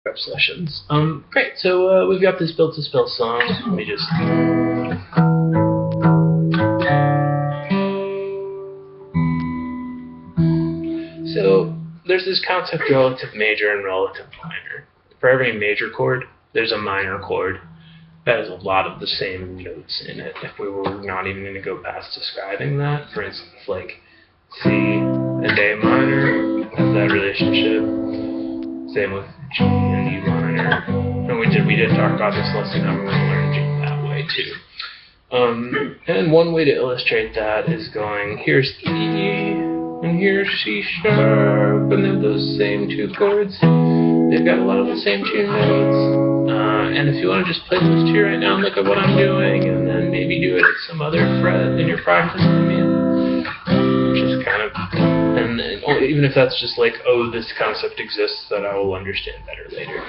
rep sessions. Great. So we've got this Built to Spell song. Let me just. So there's this concept relative major and relative minor. For every major chord, there's a minor chord that has a lot of the same notes in it. If we were not even going to go past describing that, for instance, like C and A minor have that relationship. Same with G and E minor. And we did talk about this lesson. I'm going to learn G that way too. And one way to illustrate that is going, here's E and here's C sharp, and they're those same two chords. They've got a lot of the same two notes. And if you want to just play those two right now and look at what I'm doing, and then maybe do it at some other fret in your practice, just kind of, and even if that's just like, oh, this concept exists, that I will understand better later.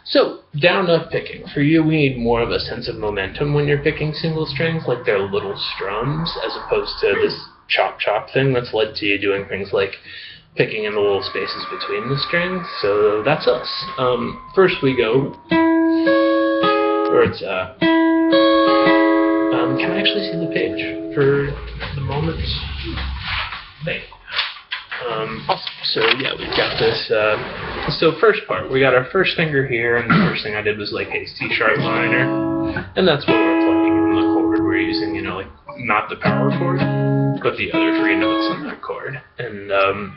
So, down-up picking. For you, we need more of a sense of momentum when you're picking single strings, like they're little strums, as opposed to this chop-chop thing that's led to you doing things like picking in the little spaces between the strings. So that's us. First we go, or it's, can I actually see the page for the moment? Thank you. Awesome. So yeah, we've got this, so first part, we got our first finger here, and the first thing I did was like a C sharp minor, and that's what we're playing in the chord. We're using, you know, like, not the power chord, but the other three notes in that chord. And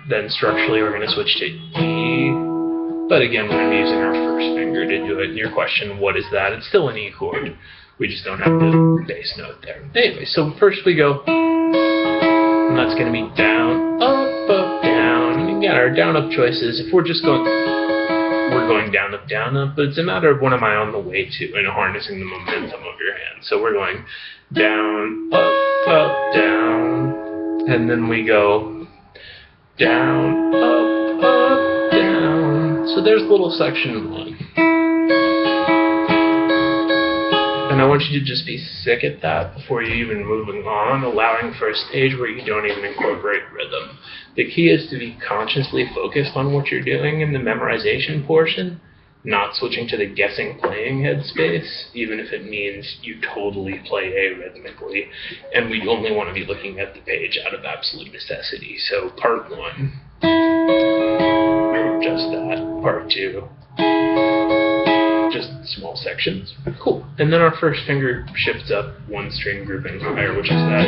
then structurally we're going to switch to E, but again we're going to be using our first finger to do it. And your question, what is that? It's still an E chord. We just don't have the bass note there. Anyway, so first we go, and that's going to be down, up, down. And again, our down-up choices, if we're just going, we're going down, up, but it's a matter of what am I on the way to and harnessing the momentum of your hand. So we're going down, up, down, and then we go down, up, down. So there's little section 1. And I want you to just be sick at that before you even moving on, allowing for a stage where you don't even incorporate rhythm. The key is to be consciously focused on what you're doing in the memorization portion, not switching to the guessing playing headspace, even if it means you totally play arrhythmically, and we only want to be looking at the page out of absolute necessity. So part 1, just that. Part 2, just small sections. Cool. And then our first finger shifts up one string grouping higher, which is that.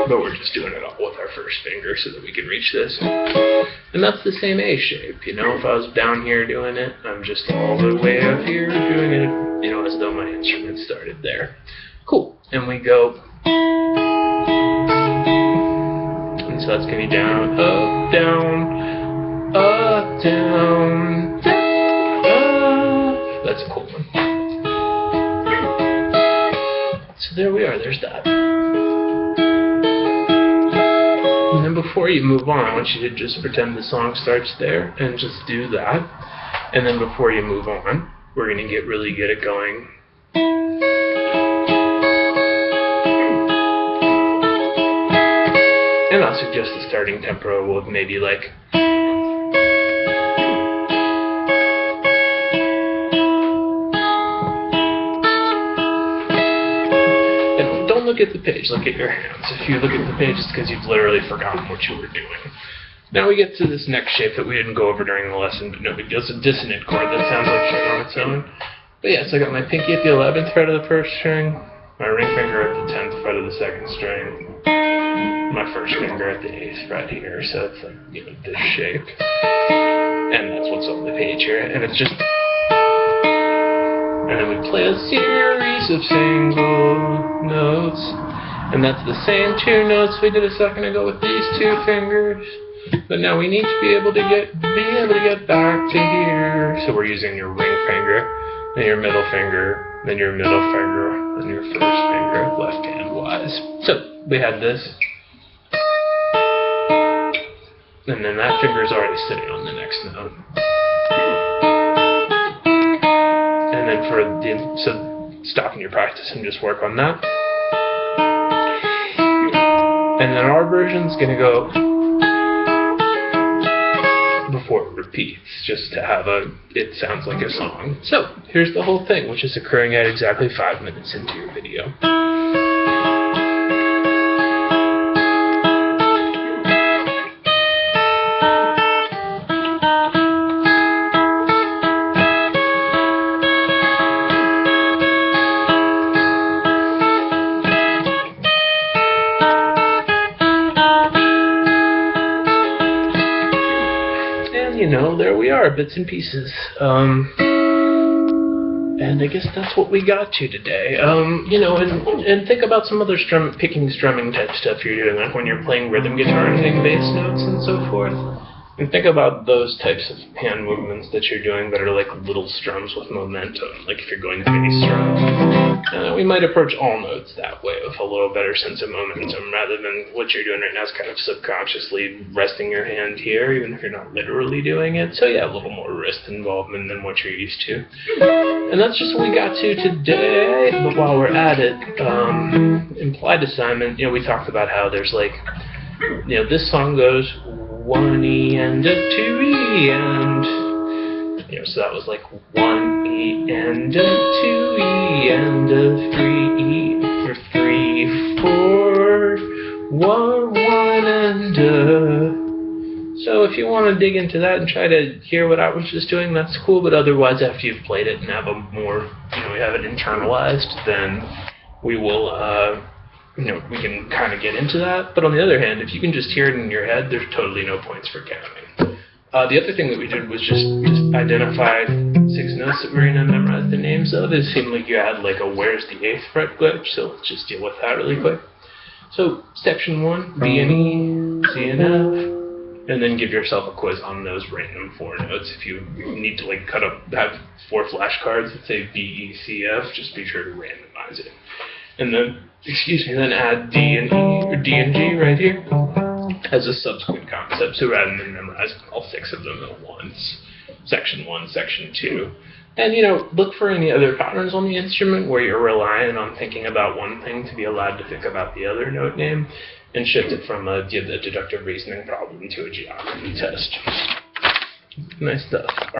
But we're just doing it all with our first finger so that we can reach this. And that's the same A shape, you know, if I was down here doing it, I'm just all the way up here doing it, you know, as though my instrument started there. Cool. And we go, and so that's going to be down, up, down, up, down, up. That's a cool one. So there we are, there's that. And then before you move on, I want you to just pretend the song starts there and just do that. And then before you move on, we're going to get really good at going. And I'll suggest the starting tempo of maybe like. Look at the page, look at your hands. If you look at the page, it's because you've literally forgotten what you were doing. Now we get to this next shape that we didn't go over during the lesson, but no big deal. It's a dissonant chord that sounds like shit on its own. But yeah, so I got my pinky at the 11th fret of the first string, my ring finger at the 10th fret of the second string, my first finger at the 8th fret here, so it's like, you know, this shape. And that's what's on the page here, and it's just. And then we play a series of single notes, and that's the same two notes we did a second ago with these two fingers. But now we need to be able to get back to here. So we're using your ring finger, then your middle finger, then your middle finger, then your first finger, left hand wise. So we had this, and then that finger is already sitting on the next note. And then so stopping your practice and just work on that. And then our version's gonna go, before it repeats, just to have it sounds like a song. So, here's the whole thing, which is occurring at exactly 5 minutes into your video. You know, there we are, bits and pieces. And I guess that's what we got to today. You know, and think about some other picking strumming type stuff you're doing, like when you're playing rhythm guitar and hitting bass notes and so forth. And think about those types of hand movements that you're doing that are like little strums with momentum, like if you're going bass strum. We might approach all notes that way with a little better sense of momentum, rather than what you're doing right now is kind of subconsciously resting your hand here, even if you're not literally doing it. So yeah, a little more wrist involvement than what you're used to. And that's just what we got to today. But while we're at it, implied assignment, you know, we talked about how there's like, you know, this song goes 1E and a 2E and, you know, so that was like 1E and a 2E and a 3E for 3, 4, 1, 1 and a. So if you want to dig into that and try to hear what I was just doing, that's cool, but otherwise after you've played it and have a more, you know, we have it internalized, then we will, you know, we can kind of get into that. But on the other hand, if you can just hear it in your head, there's totally no points for counting. The other thing that we did was just identify 6 notes that we're going to memorize the names of. It seemed like you had like a where's the 8th fret glitch, so let's just deal with that really quick. So section 1, B and E, C and F, and then give yourself a quiz on those random 4 notes. If you need to like have 4 flashcards that say B, E, C, F, just be sure to randomize it. And then, then add D and E, or D and G right here, as a subsequent concept. So rather than memorizing all 6 of them at once, section 1, section 2. And, you know, look for any other patterns on the instrument where you're relying on thinking about one thing to be allowed to think about the other note name, and shift it from a deductive reasoning problem to a geography test. Nice stuff.